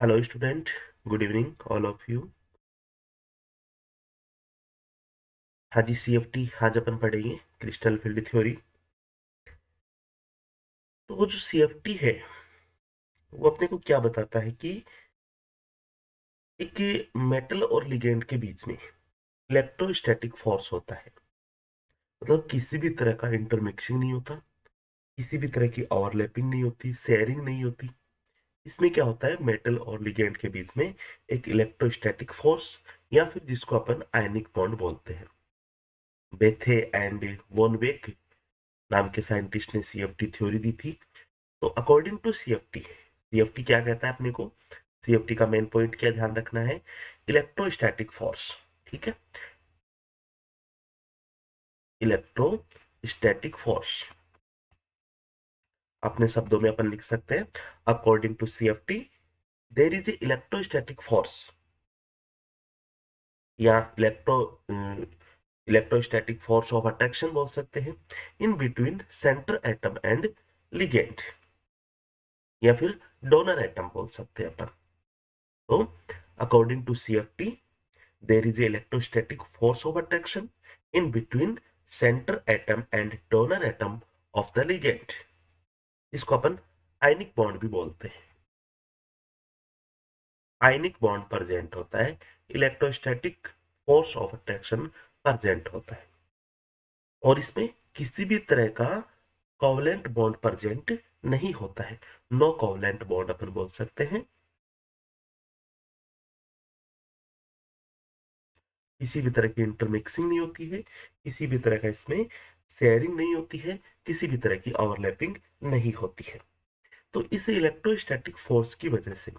Hello student, good evening all of you. हाँ जी, CFT आज अपन पढ़ेंगे क्रिस्टल फील्ड थ्योरी। तो वो जो सीएफटी है वो अपने को क्या बताता है कि एक मेटल और लिगेंड के बीच में इलेक्ट्रोस्टैटिक फोर्स होता है। मतलब किसी भी तरह का इंटरमिक्सिंग नहीं होता, किसी भी तरह की ओवरलैपिंग नहीं होती, शेयरिंग नहीं होती। इसमें क्या होता है, मेटल और लिगेंड के बीच में एक इलेक्ट्रोस्टैटिक फोर्स या फिर जिसको अपन आयनिक बॉन्ड बोलते हैं। बेथे एंड वॉन वेक नाम के साइंटिस्ट ने सीएफटी थ्योरी दी थी। तो अकॉर्डिंग टू सीएफटी, सीएफटी क्या कहता है अपने को, सीएफटी का मेन पॉइंट क्या ध्यान रखना है, इलेक्ट्रोस्टैटिक फोर्स। ठीक है, इलेक्ट्रोस्टैटिक फोर्स अपने शब्दों में अपन लिख सकते हैं, according to CFT there is a electrostatic force या इलेक्ट्रोस्टैटिक फोर्स ऑफ अट्रैक्शन बोल सकते हैं in between centre atom and ligand, या फिर डोनर एटम बोल सकते हैं अपन। तो according to CFT there is a electrostatic force of attraction in between center atom and donor atom of the ligand। इसको अपन आयनिक बॉन्ड भी बोलते हैं। आयनिक बॉन्ड प्रेजेंट होता है, electrostatic force of attraction present होता है, और इसमें किसी भी तरह का कोवलेंट बॉन्ड प्रेजेंट नहीं होता है। नो कोवलेंट बॉन्ड अपन बोल सकते हैं। किसी भी तरह की इंटरमिक्सिंग नहीं होती है, किसी भी तरह का इसमें शेयरिंग नहीं होती है, किसी भी तरह की ओवरलैपिंग नहीं होती है। तो इस इलेक्ट्रोस्टैटिक फोर्स की वजह से,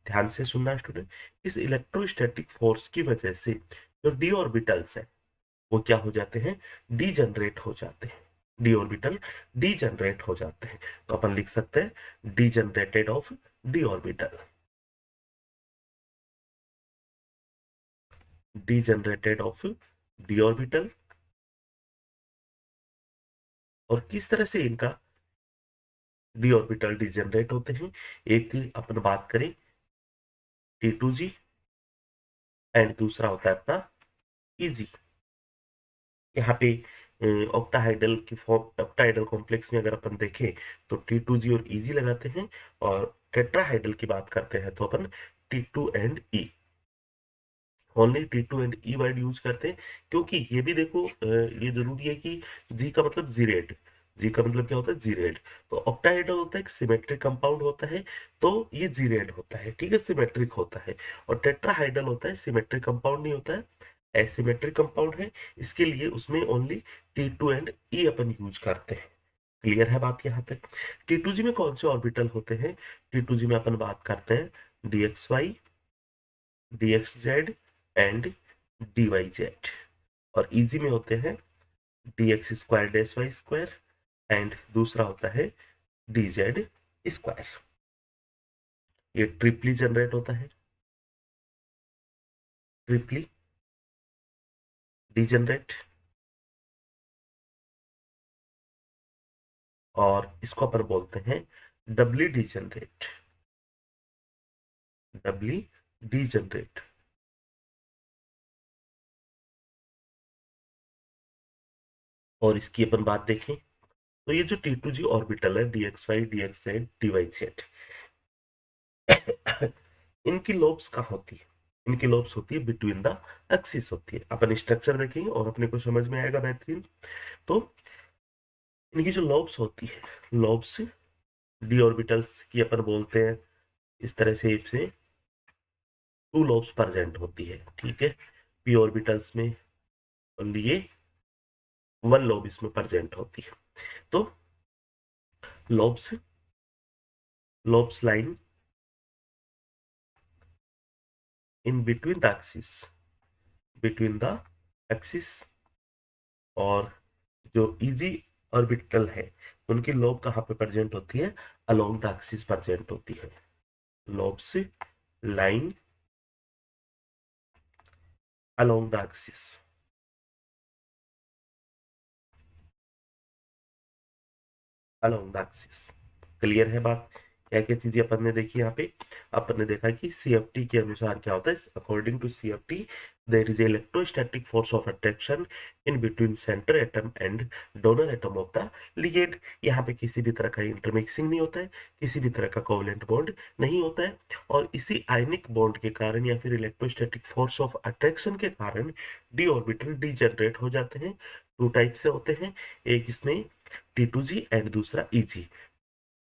ध्यान से सुनना स्टूडेंट, इस इलेक्ट्रोस्टैटिक फोर्स की वजह से जो डी ऑर्बिटल्स है वो क्या हो जाते हैं, डीजनरेट हो जाते हैं। डी ऑर्बिटल डीजनरेट हो जाते हैं। तो अपन लिख सकते हैं degenerated of D orbital, degenerated of D orbital. और किस तरह से इनका डी ऑर्बिटल डिजनरेट होते हैं, एक अपन बात करें T2G, एंड दूसरा होता है अपना EG। यहाँ पे ऑक्टाहाइडल की फॉर्म, ऑक्टाहाइडल कॉम्प्लेक्स में अगर अपन देखें तो T2G और EG लगाते हैं, और टेट्राहाइडल की बात करते हैं तो अपन T2 and E, only T2 and E word use करते हैं। क्योंकि ये भी देखो, ये जरूरी है कि जी का मतलब जीरेड, जी का मतलब क्या होता है, जीरेड। तो ऑक्टाहाइड्रल होता है एक सिमेट्रिक कंपाउंड होता है, तो ये जीरेड होता है, ठीक है, सिमेट्रिक होता है। और टेट्राहाइड्रल होता है सिमेट्रिक कंपाउंड नहीं होता है, एसिमेट्रिक कंपाउंड है। इसके लिए उसमें only T2 and E upon use करते हैं। क्लियर है बात यहाँ तक। T2G में कौन से ऑर्बिटल होते हैं, T2G में अपन बात करते हैं DXY, DXZ एंड DYZ। और इजी में होते हैं DX square dash Y square, and दूसरा होता है DZ स्क्वायर। ये ट्रिपली जनरेट होता है, ट्रिपली डीजनरेट। और इसको अपन बोलते हैं डबली डीजनरेट, डबली डीजनरेट। और इसकी अपन बात देखें तो ये जो T2G ऑर्बिटल है, DXY DXZ DYZ, इनकी लोब्स कहाँ होती है, इनकी लोब्स होती है बिटवीन द एक्सिस होती है। अपन स्ट्रक्चर देखेंगे और अपने को समझ में आएगा बेहतरीन। तो इनकी जो लोब्स होती है, लोब्स डी ऑर्बिटल्स की अपन बोलते हैं, इस तरह से इसमें टू लोब्स प्रेजेंट होती है, ठीक है। पी ऑर्बिटल्स में ओनली ये वन लोब इसमें प्रेजेंट होती है। तो lobes, lobes line in between the axis, between the axis. और जो इजी ऑर्बिटल है उनकी लोब कहाँ पे प्रेजेंट होती है, अलोंग द एक्सिस प्रेजेंट होती है। Lobes line along the axis, along the axis. Clear है बात। क्या क्या चीजें अपन ने देखी यहाँ पे? अपन ने देखा कि CFT के अनुसार क्या होता है, according to CFT there is electrostatic force of attraction in between centre atom and donor atom of the ligand. यहाँ पे किसी भी तरह का इंटरमिक्सिंग नहीं होता है, किसी भी तरह का कोवलेंट बॉन्ड नहीं होता है, और इसी आयनिक बॉन्ड के कारण या फिर इलेक्ट्रोस्टैटिक फोर्स ऑफ अट्रैक्शन के कारण डी ऑर्बिटल डीजनरेट हो जाते हैं। टू टाइप से होते हैं, एक इसमें T2G एंड दूसरा EG।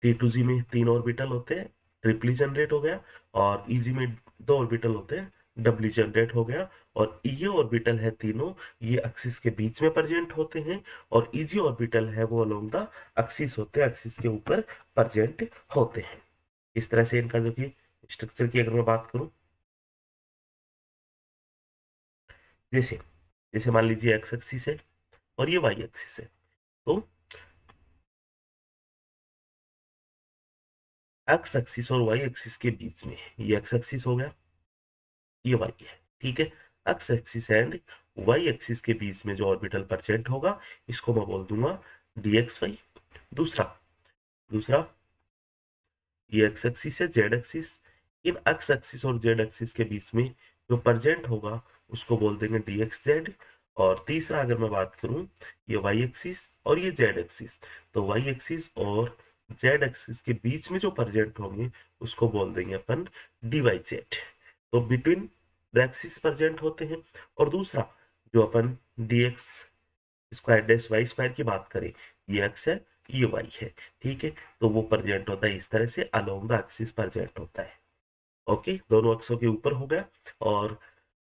T2G में 3 ऑर्बिटल होते हैं, ट्रिपली जनरेट हो गया, और EG में 2 ऑर्बिटल होते हैं, डबली जनरेट हो गया। और ये ऑर्बिटल है तीनों, ये एक्सिस के बीच में प्रेजेंट होते हैं, और EG ऑर्बिटल है वो अलोंग द एक्सिस होते हैं, एक्सिस के ऊपर प्रेजेंट होते हैं। इस तरह से इनका जो कि स्ट्रक्चर की अगर मैं बात करूं, जैसे जैसे मान लीजिए एक्स एक्सिस है और ये वाई एक्सिस है, तो एक्स एक्सिस और वाई एक्सिस के बीच में ये एक्स एक्सिस हो गया, ये वाई है, ठीक है। X axis and Y axis के बीच में जो ऑर्बिटल परसेंट होगा, इसको मैं बोल दूंगा DXY। दूसरा दूसरा ये एक्स एक्सिस है, जेड एक्सिस। इन एक्स एक्सिस और जेड एक्सिस के बीच में जो परजेंट होगा उसको बोल देंगे DXZ। और तीसरा अगर मैं बात करूं, ये वाई एक्सिस और ये जेड एक्सिस, तो वाई एक्सिस और जेड एक्सिस के बीच में जो परजेंट होंगे उसको बोल देंगे अपन DYZ। तो बिटवीन द एक्सिस परजेंट होते हैं। और दूसरा जो अपन DX square dash Y square की बात करें, ये एक्स है, ये वाई है, ठीक है। तो वो प्रेजेंट होता है इस तरह से, अलोंग द एक्सिस प्रेजेंट होता है। ओके, दोनों अक्षों के ऊपर हो गया, और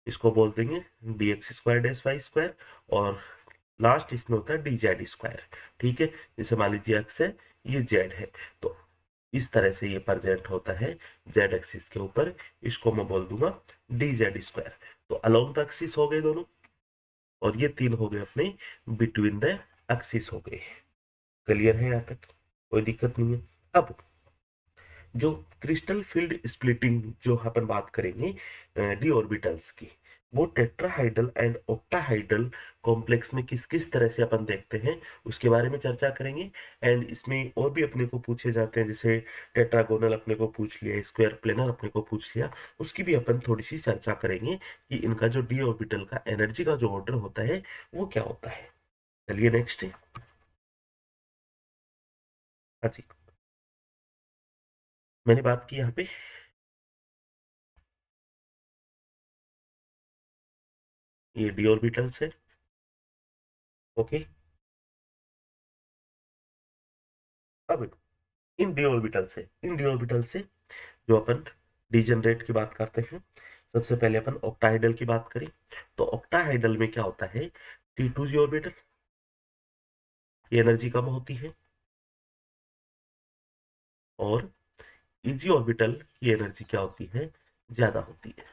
इसको बोल देंगे DX square dash Y square. और लास्ट इसमें होता है DZ स्क्वायर, ठीक है। जैसे मान लीजिए एक्स है, ये जेड है, तो इस तरह से ये प्रेजेंट होता है जेड एक्सिस के ऊपर, इसको मैं बोल दूंगा DZ स्क्वायर। तो अलोंग द एक्सिस हो गए दोनों, और ये तीन हो गए अपने बिटवीन द एक्सिस हो गए। क्लियर है यहाँ तक? कोई दिक्कत नहीं है। अब जो क्रिस्टल फील्ड स्प्लिटिंग जो अपन बात करेंगे डी ऑर्बिटल्स की, वो टेट्राहाइडल एंड ऑक्टाहाइडल कॉम्प्लेक्स में किस किस तरह से अपन देखते हैं उसके बारे में चर्चा करेंगे। एंड इसमें और भी अपने को पूछे जाते हैं, जैसे टेट्रागोनल अपने को पूछ लिया, स्क्वायर प्लेनर अपने को पूछ लिया, उसकी भी अपन थोड़ी सी चर्चा करेंगे कि इनका जो डी ऑर्बिटल का एनर्जी का जो ऑर्डर होता है वो क्या होता है। चलिए नेक्स्ट। हाँ जी, मैंने बात की यहाँ पे, ये डी ऑर्बिटल्स है। ओके, अब इन डी ऑर्बिटल से जो अपन डीजनरेट की बात करते हैं, सबसे पहले अपन ऑक्टाहाइडल की बात करें, तो ऑक्टाहाइडल में क्या होता है, T2G ऑर्बिटल की एनर्जी कम होती है, और EG ऑर्बिटल की एनर्जी क्या होती है, ज्यादा होती है।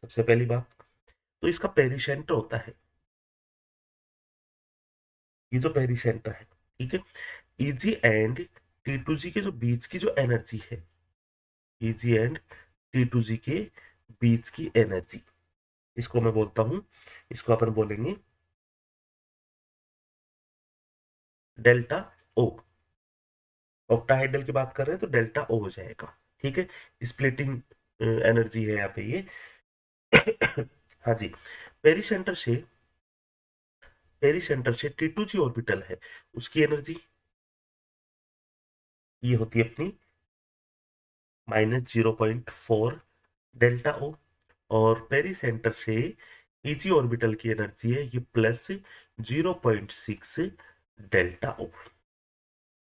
सबसे पहली बात, तो इसका पेरिसेंटर होता है, ये जो पेरिसेंटर है, ठीक है। EG एंड T2G के जो बीच की जो एनर्जी है, EG एंड T2G के बीच की एनर्जी, इसको मैं बोलता हूं, इसको अपन बोलेंगे डेल्टा ओ। ऑक्टाहाइड्रल की बात कर रहे हैं तो डेल्टा ओ हो जाएगा, ठीक है। स्प्लिटिंग एनर्जी है यहाँ पे ये। हाँ जी, पेरिसेंटर से T2G ऑर्बिटल है, उसकी एनर्जी ये होती है अपनी -0.4 डेल्टा ओ। और पेरिसेंटर से EG ऑर्बिटल की एनर्जी है ये +0.6 डेल्टा ओ।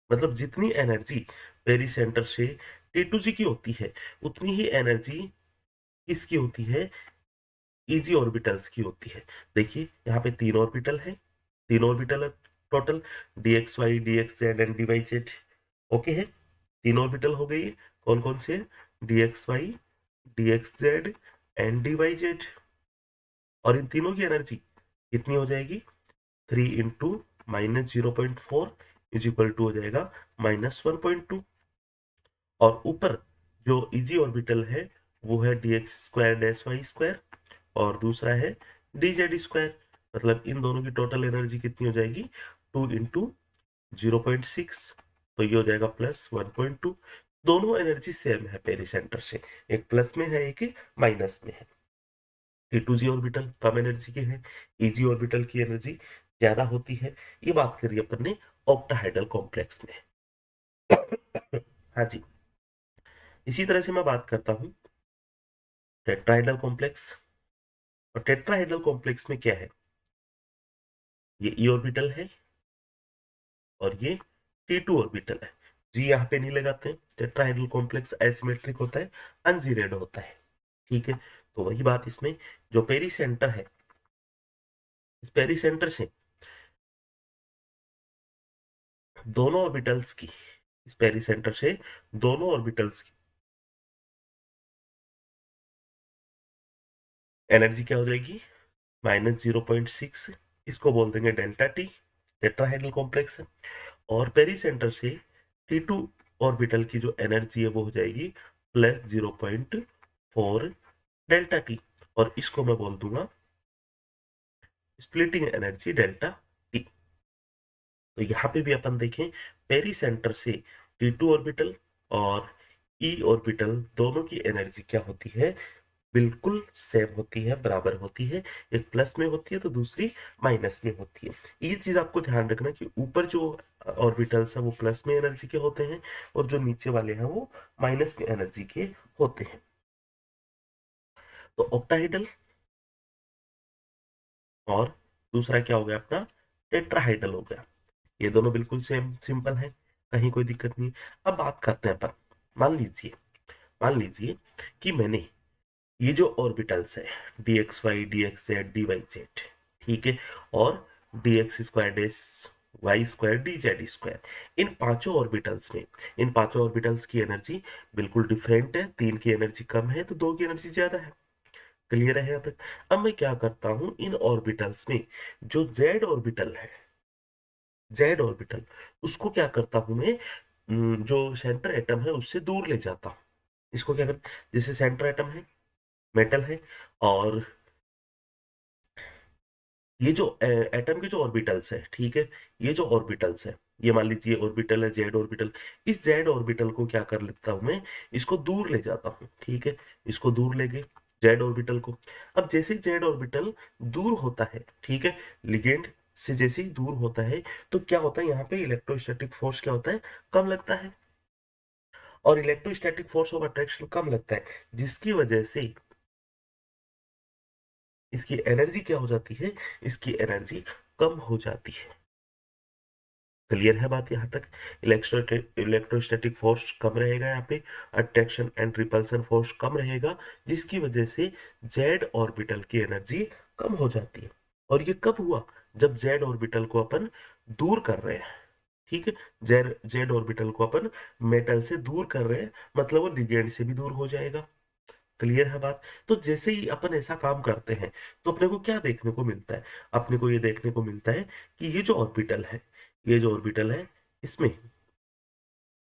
मतलब जितनी एनर्जी पेरिसेंटर से T2G की होती है, उतनी ही एनर्जी किसकी होती है, EG ऑर्बिटल्स की होती है। देखिए यहाँ पे 3 ऑर्बिटल है, 3 ऑर्बिटल है total, DXY DXZ and DYZ। Okay है, 3 ऑर्बिटल हो गई, कौन कौन से, DXY DXZ एंड DYZ। और इन तीनों की एनर्जी कितनी हो जाएगी, 3 × -0.4 इज इक्वल टू हो जाएगा -1.2। और ऊपर जो EG ऑर्बिटल है वो है DX square dash Y square, और दूसरा है DZ स्क्वायर। मतलब इन दोनों की टोटल एनर्जी कितनी हो जाएगी, 2 × 0.6 तो ये हो जाएगा +1.2। दोनों एनर्जी सेम है पेरी सेंटर से, एक प्लस में है एक माइनस में है। T2G ऑर्बिटल कम एनर्जी के हैं, EG ऑर्बिटल की एनर्जी ज्यादा होती है। ये बात करिए अपन ने ऑक्टाहाइड्रल कॉम्प्लेक्स में। हाँ जी। इसी तरह से मैं बात करता हूँ टेट्राहाइड्रल कॉम्प्लेक्स। और टेट्राहाइड्रल कॉम्प्लेक्स में क्या है, ये ई ऑर्बिटल है और ये T2 ऑर्बिटल है। जी यहाँ पे नहीं लगाते हैं, टेट्राहाइड्रल कॉम्प्लेक्स एसिमेट्रिक होता है, अनजीरेड होता है। ठीक है, तो वही बात इसमें, जो पेरी सेंटर है, इस पेरी सेंटर से दोनों ऑर्बिटल्स की, इस पेरी सेंटर से दोनों ऑर्बिटल्स की एनर्जी क्या हो जाएगी, -0.6। इसको बोल देंगे डेल्टा टी, टेट्राहाइड्रल कॉम्प्लेक्स है। और पेरी सेंटर से T2 ऑर्बिटल की जो एनर्जी है वो हो जाएगी +0.4 डेल्टा टी, और इसको मैं बोल दूंगा स्प्लिटिंग एनर्जी डेल्टा टी। तो यहाँ पे भी अपन देखें, पेरी सेंटर से T2 ऑर्बिटल और ई ऑर्बिटल दोनों की एनर्जी क्या होती है, बिल्कुल सेम होती है, बराबर होती है। एक प्लस में होती है तो दूसरी माइनस में होती है। ये चीज आपको ध्यान रखना कि ऊपर जो ऑर्बिटल्स है वो प्लस में एनर्जी के होते हैं और जो नीचे वाले हैं वो माइनस में एनर्जी के होते हैं। तो ऑक्टाहाइडल और दूसरा क्या हो गया अपना, टेट्राहाइडल हो गया। ये दोनों बिल्कुल सेम सिंपल है, कहीं कोई दिक्कत नहीं। अब बात करते हैं अपन, मान लीजिए कि मैंने ये जो ऑर्बिटल्स है dxy dxz dyz, ठीक है, और dx² y² dz², इन पांचों ऑर्बिटल्स में, इन पांचों ऑर्बिटल्स की एनर्जी बिल्कुल डिफरेंट है। तीन की एनर्जी कम है तो दो की एनर्जी ज्यादा है। क्लियर है यहाँ तक। अब मैं क्या करता हूं, इन ऑर्बिटल्स में जो z ऑर्बिटल है, z ऑर्बिटल, उसको क्या करता हूं मैं, जो सेंटर एटम है उससे दूर ले जाता हूं। इसको क्या कर, जैसे सेंटर एटम है, मेटल है, और ये जो एटम के जो ऑर्बिटल्स है, ठीक है, ये जो ऑर्बिटल्स है, ये मान लीजिए ऑर्बिटल है जेड ऑर्बिटल। इस जेड ऑर्बिटल को क्या कर लेता हूं मैं, इसको दूर ले जाता हूं, ठीक है, इसको दूर ले गए जेड ऑर्बिटल को। अब जैसे जेड ऑर्बिटल दूर होता है, ठीक है, लिगेंड से जैसे ही दूर होता है, तो क्या होता है यहाँ पे इलेक्ट्रोस्टैटिक फोर्स क्या होता है, कम लगता है। और इलेक्ट्रोस्टैटिक फोर्स ऑफ अट्रैक्शन कम लगता है, जिसकी वजह से इसकी एनर्जी क्या हो जाती है, इसकी एनर्जी कम हो जाती है। क्लियर है बात यहाँ तक। इलेक्ट्रोस्टैटिक फोर्स कम रहेगा यहाँ पे, अट्रैक्शन एंड रिपल्सन फोर्स कम रहेगा, जिसकी वजह से जेड ऑर्बिटल की एनर्जी कम हो जाती है। और ये कब हुआ, जब जेड ऑर्बिटल को अपन दूर कर रहे हैं, ठीक है, जेड जेड ऑर्बिटल को अपन मेटल से दूर कर रहे हैं, मतलब वो लिगेंड से भी दूर हो जाएगा। क्लियर है बात। तो जैसे ही अपन ऐसा काम करते हैं तो अपने को क्या देखने को मिलता है, अपने को ये देखने को मिलता है कि ये जो ऑर्बिटल है, ये जो ऑर्बिटल है, इसमें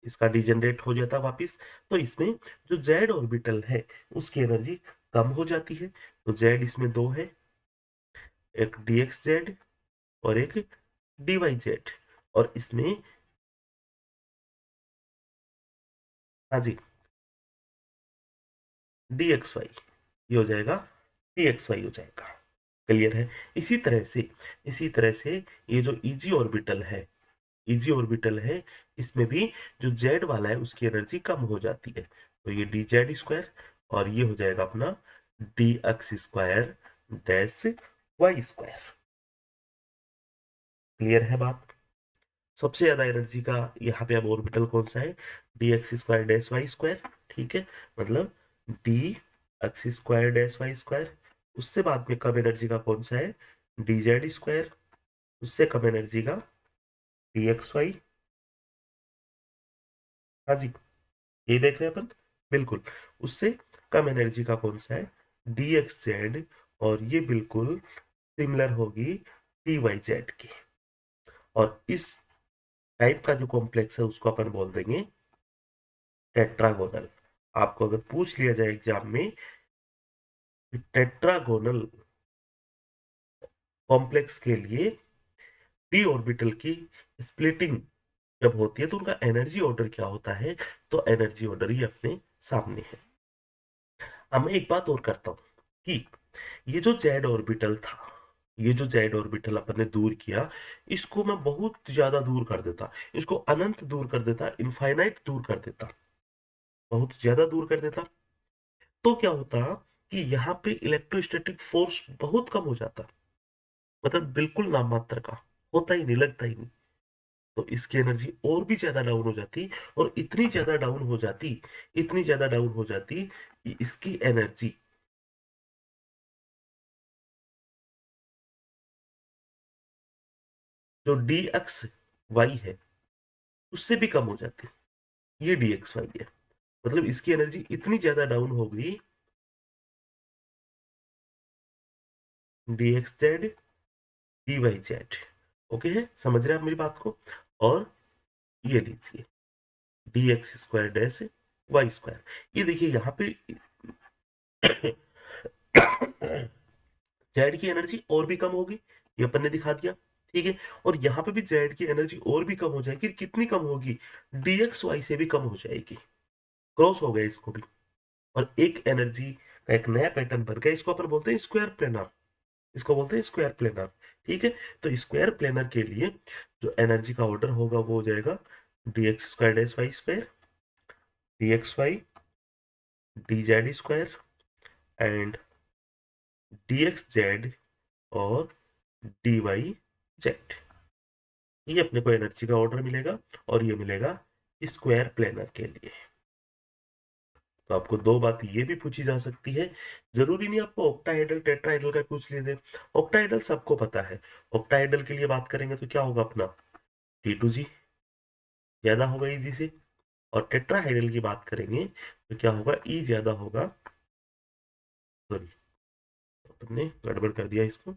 इसका डिजेनरेट हो जाता है वापिस। तो इसमें जो जेड ऑर्बिटल है उसकी एनर्जी कम हो जाती है। तो जेड इसमें दो है, एक dxz और एक dyz। और इसमें, हाँ जी, dxy, ये हो जाएगा dxy हो जाएगा। क्लियर है। इसी तरह से, इसी तरह से ये जो इजी ऑर्बिटल है, इजी ऑर्बिटल है, इसमें भी जो जेड वाला है उसकी एनर्जी कम हो जाती है। तो ये dz², और ये हो जाएगा अपना dx² डैश y²। क्लियर है बात। सबसे ज्यादा एनर्जी का यहाँ पे अब ऑर्बिटल कौन सा है, dx² डैश y², ठीक है, मतलब dx² डैश y²। उससे बाद में कम एनर्जी का कौन सा है, dz²। उससे कम एनर्जी का dxy। हाँ जी, ये देख रहे हैं अपन, बिल्कुल। उससे कम एनर्जी का कौन सा है, dxz। और ये बिल्कुल सिमिलर होगी dyz की। और इस टाइप का जो कॉम्प्लेक्स है उसको अपन बोल देंगे टेट्रागोनल। आपको अगर पूछ लिया जाए एग्जाम में टेट्रागोनल कॉम्प्लेक्स के लिए डी ऑर्बिटल की स्प्लिटिंग जब होती है तो उनका एनर्जी ऑर्डर क्या होता है, तो एनर्जी ऑर्डर ही अपने सामने है। अब मैं एक बात और करता हूं कि ये जो जेड ऑर्बिटल था, ये जो जेड ऑर्बिटल अपन ने दूर किया, इसको मैं बहुत ज्यादा दूर कर देता, इसको अनंत दूर कर देता, इनफाइनाइट दूर कर देता, बहुत ज्यादा दूर कर देता, तो क्या होता कि यहाँ पे इलेक्ट्रोस्टैटिक फोर्स बहुत कम हो जाता, मतलब बिल्कुल नाम मात्र का, होता ही नहीं, लगता ही नहीं। तो इसकी एनर्जी और भी ज्यादा डाउन हो जाती, और इतनी ज्यादा डाउन हो जाती, इतनी ज्यादा डाउन हो जाती कि इसकी एनर्जी जो डी एक्स वाई है उससे भी कम हो जाती। ये डी एक्स वाई है, मतलब इसकी एनर्जी इतनी ज्यादा डाउन हो गई, D X Z D Y Z. Okay है, समझ रहे हैं आप मेरी बात को? और ये लीजिए D X square dash Y square, ये देखिए यहाँ पे जेड की एनर्जी और भी कम होगी, ये अपन ने दिखा दिया, ठीक है। और यहाँ पे भी जेड की एनर्जी और भी कम हो जाएगी, कितनी कम होगी, डी एक्स वाई से भी कम हो जाएगी, क्रॉस हो गया इसको भी। और एक एनर्जी का एक नया पैटर्न बन गया, इसको अपन बोलते हैं स्क्वायर प्लेनर, इसको बोलते हैं स्क्वायर प्लेनर, ठीक है। तो स्क्वायर प्लेनर के लिए जो एनर्जी का ऑर्डर होगा वो हो जाएगा D X square dash Y square, D X Y D Z square and D X Z और डी वाई जेड। ये अपने को एनर्जी का ऑर्डर मिलेगा, और ये मिलेगा स्क्वायर प्लेनर के लिए। तो आपको दो बात ये भी पूछी जा सकती है, जरूरी नहीं आपको ऑक्टाहेड्रल टेट्राहेड्रल का पूछ लीजिए, ऑक्टाहेड्रल सबको पता है। ऑक्टाहेड्रल के लिए बात करेंगे तो क्या होगा अपना, टी टू जी ज्यादा होगा इजी से, और टेट्राहेड्रल की बात करेंगे तो क्या होगा, ई ज्यादा होगा, सॉरी अपने गड़बड़ कर दिया इसको,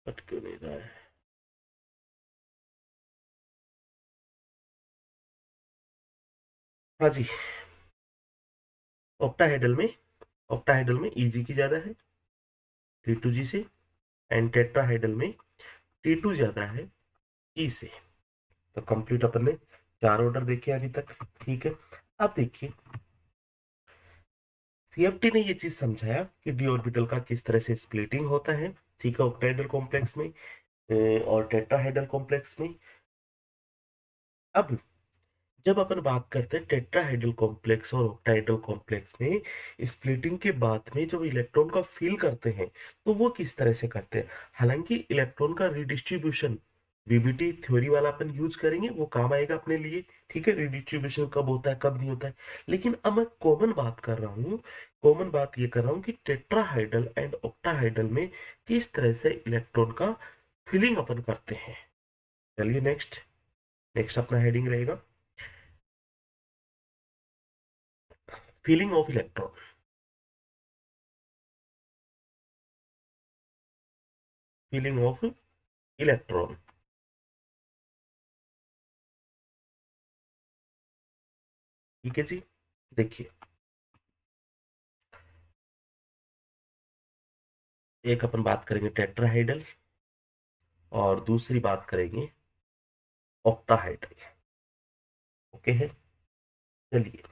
कट क्यों नहीं रहा है। हाँ जी, ऑक्टाहेड्रल में, ऑक्टाहेड्रल में ईजी की ज्यादा है टी टू जी से, एंड टेट्राहेड्रल में टी टू ज्यादा है ई से। तो कंप्लीट अपन ने चार ऑर्डर देखे अभी तक, ठीक है। अब देखिए सीएफटी ने ये चीज समझाया कि डी ऑर्बिटल का किस तरह से स्प्लिटिंग होता है, ठीक है, ऑक्टाहेड्रल कॉम्प्लेक्स में और टेट्राहेड्रल कॉम्प्लेक्स में। अब जब अपन बात करते हैं टेट्राहेड्रल कॉम्प्लेक्स और ऑक्टाहेड्रल कॉम्प्लेक्स में, स्प्लिटिंग के बाद में जब इलेक्ट्रॉन का फील करते हैं तो वो किस तरह से करते हैं। हालांकि इलेक्ट्रॉन का रिडिस्ट्रीब्यूशन वीबीटी थ्योरी वाला अपन यूज करेंगे, वो काम आएगा अपने लिए, ठीक है, रिडिस्ट्रीब्यूशन कब होता है कब नहीं होता है। लेकिन अब मैं कॉमन बात कर रहा हूँ, कॉमन बात ये कर रहा हूँ कि टेट्राहाइड्रल एंड ऑक्टाहाइड्रल में किस तरह से इलेक्ट्रॉन का फिलिंग अपन करते हैं। चलिए नेक्स्ट, नेक्स्ट अपना हेडिंग रहेगा feeling of electron, feeling of electron, ठीक है जी। देखिए एक अपन बात करेंगे टेट्राहाइड्रल, और दूसरी बात करेंगे ऑक्टाहाइड्रल, ओके है। चलिए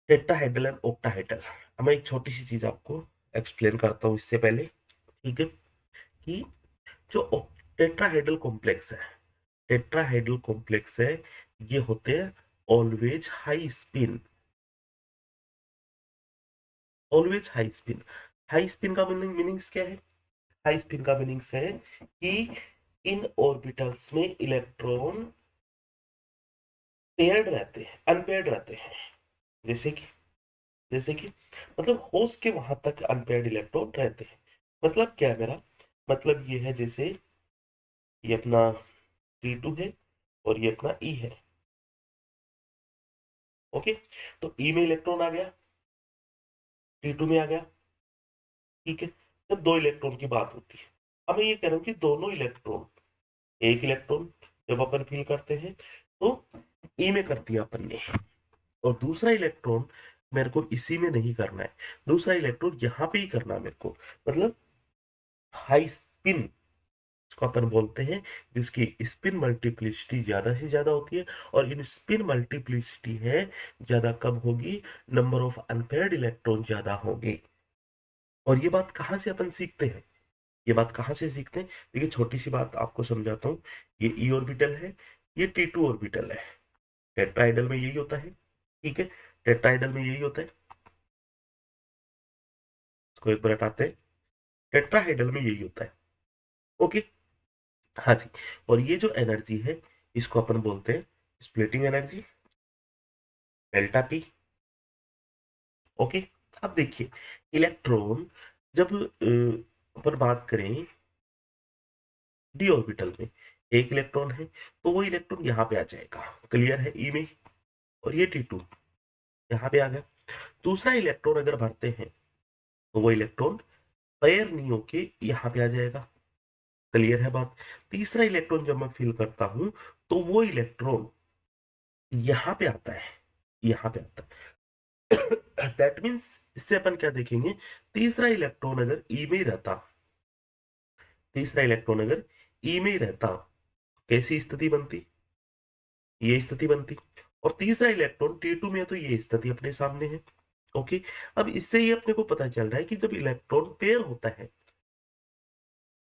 टेट्राहाइड्रल एंड ऑक्टाहाइड्रल, अब मैं एक छोटी सी चीज आपको एक्सप्लेन करता हूँ इससे पहले, ठीक है, कि जो टेट्राहाइड्रल कॉम्प्लेक्स है, टेट्राहाइड्रल कॉम्प्लेक्स है, ये होते हैं always high spin, always high spin. High spin का मीनिंग्स क्या है, हाई स्पिन का मीनिंग्स है कि इन ऑर्बिटल्स में इलेक्ट्रॉन पेयर्ड रहते हैं, अनपेयर्ड रहते हैं, जैसे कि, जैसे कि मतलब होस के वहां तक अनपेयर्ड इलेक्ट्रॉन रहते हैं। मतलब क्या है मेरा, मतलब ये है जैसे ये अपना T2 है और ये अपना E है, ओके। तो E में इलेक्ट्रॉन आ गया, T2 में आ गया, ठीक है। जब दो इलेक्ट्रॉन की बात होती है। अब मैं ये कह रहा हूँ कि दोनों इलेक्ट्रॉन, एक इलेक्ट्रॉन जब अपन फील करते हैं तो ई में कर दिया अपन ने, और दूसरा इलेक्ट्रॉन मेरे को इसी में नहीं करना है, दूसरा इलेक्ट्रॉन यहाँ पे ही करना है मेरे को, मतलब हाई स्पिन इसको अपन बोलते हैं, जिसकी स्पिन मल्टीप्लिसिटी ज्यादा से ज्यादा होती है, और इन स्पिन मल्टीप्लिसिटी है ज्यादा कब होगी, नंबर ऑफ अनपेयर्ड इलेक्ट्रॉन ज्यादा होंगे। और ये बात कहाँ से अपन सीखते हैं, ये बात कहाँ से सीखते हैं, देखिए छोटी सी बात आपको समझाता हूँ। ये ई ऑर्बिटल है, ये T2 ऑर्बिटल है, टेट्राहेड्रल में यही होता है, ठीक है, टेट्राहेड्रल में यही होता है, इसको एक बार हटाते हैं, टेट्राहेड्रल में यही होता है, ओके। हाँ जी, और ये जो एनर्जी है इसको अपन बोलते हैं splitting energy, delta T, okay. अब देखिए इलेक्ट्रॉन जब अपन बात करें डी ऑर्बिटल में, एक इलेक्ट्रॉन है तो वो इलेक्ट्रॉन यहाँ पे आ जाएगा, क्लियर है, ई में, और ये T2 यहाँ पे आ गया। दूसरा इलेक्ट्रॉन अगर भरते हैं तो वो इलेक्ट्रॉन पेयर नहीं होके यहाँ पे आ जाएगा, क्लियर है बात। तीसरा इलेक्ट्रॉन जब मैं फिल करता हूं तो वो इलेक्ट्रॉन यहाँ पे आता है, यहाँ पे आता है। दैट मीन्स इससे अपन क्या देखेंगे, तीसरा इलेक्ट्रॉन अगर ई में ही रहता, तीसरा इलेक्ट्रॉन अगर ई में ही रहता, कैसी स्थिति बनती, ये स्थिति बनती, और तीसरा इलेक्ट्रॉन T2 में है तो ये स्थिति अपने सामने है, ओके। अब इससे ये अपने को पता चल रहा है कि जब इलेक्ट्रॉन पेयर होता है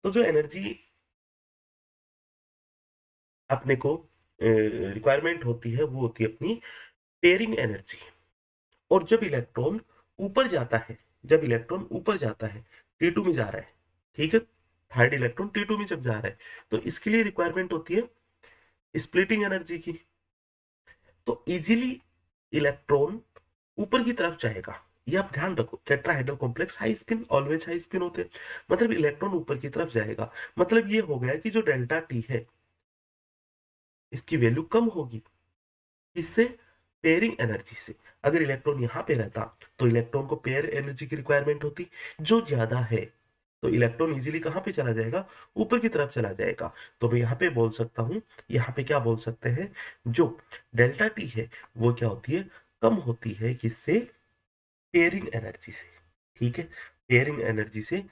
तो जो एनर्जी अपने को रिक्वायरमेंट होती है वो होती है अपनी पेयरिंग एनर्जी। और जब इलेक्ट्रॉन ऊपर जाता है, जब इलेक्ट्रॉन ऊपर जाता है, T2 में जा रहा है, ठीक है, थर्ड इलेक्ट्रॉन T2 में जब जा रहा है तो इसके लिए रिक्वायरमेंट होती है स्प्लिटिंग एनर्जी की। तो इजीली इलेक्ट्रॉन ऊपर की तरफ जाएगा, ये आप ध्यान रखो, tetrahedral complex high spin, always high spin होते हैं, मतलब इलेक्ट्रॉन ऊपर की तरफ जाएगा, मतलब ये हो गया कि जो डेल्टा टी है इसकी वैल्यू कम होगी, इससे पेयरिंग एनर्जी से। अगर इलेक्ट्रॉन यहाँ पे रहता तो इलेक्ट्रॉन को पेयर एनर्जी की रिक्वायरमेंट होती जो ज्यादा है, तो इलेक्ट्रॉन इजीली कहाँ पे चला जाएगा, ऊपर की तरफ चला जाएगा। तो मैं यहाँ पे बोल सकता हूँ, यहाँ पे क्या बोल सकते हैं, जो डेल्टा टी है वो क्या होती है, कम होती है, किससे, पेयरिंग एनर्जी से, ठीक है, पेयरिंग एनर्जी से।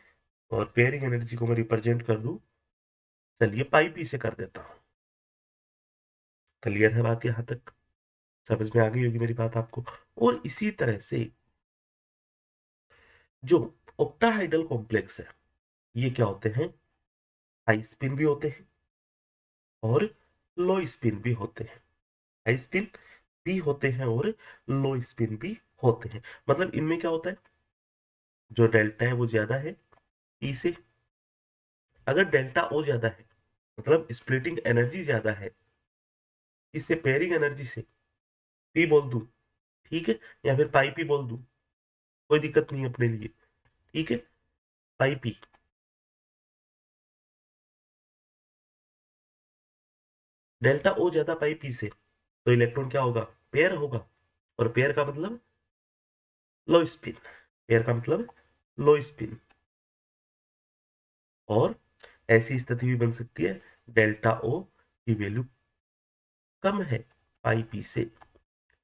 और पेयरिंग एनर्जी को मैं रिप्रेजेंट कर दूं, चलिए पाई पी से कर देता हूँ, क्लियर है बात यहाँ तक, समझ में आ गई होगी मेरी बात आपको। और इसी तरह से जो ऑक्टाहाइडल कॉम्प्लेक्स है, ये क्या होते हैं, हाई स्पिन भी होते हैं और लो स्पिन भी होते हैं, हाई स्पिन भी होते हैं और लो स्पिन भी होते हैं। मतलब इनमें क्या होता है, जो डेल्टा है वो ज्यादा है ई से, अगर डेल्टा ओ ज्यादा है मतलब स्प्लिटिंग एनर्जी ज्यादा है, इससे पेयरिंग एनर्जी से पी बोल दूं, ठीक है, या फिर पाई पी बोल दूं, कोई दिक्कत नहीं है अपने लिए, ठीक है, पाई पी। डेल्टा ओ ज्यादा पाई पी से तो इलेक्ट्रॉन क्या होगा, पेयर होगा, और पेयर का मतलब लो स्पिन, पेयर का मतलब लो स्पिन। और ऐसी स्थिति भी बन सकती है डेल्टा ओ की वैल्यू कम है पाई पी से,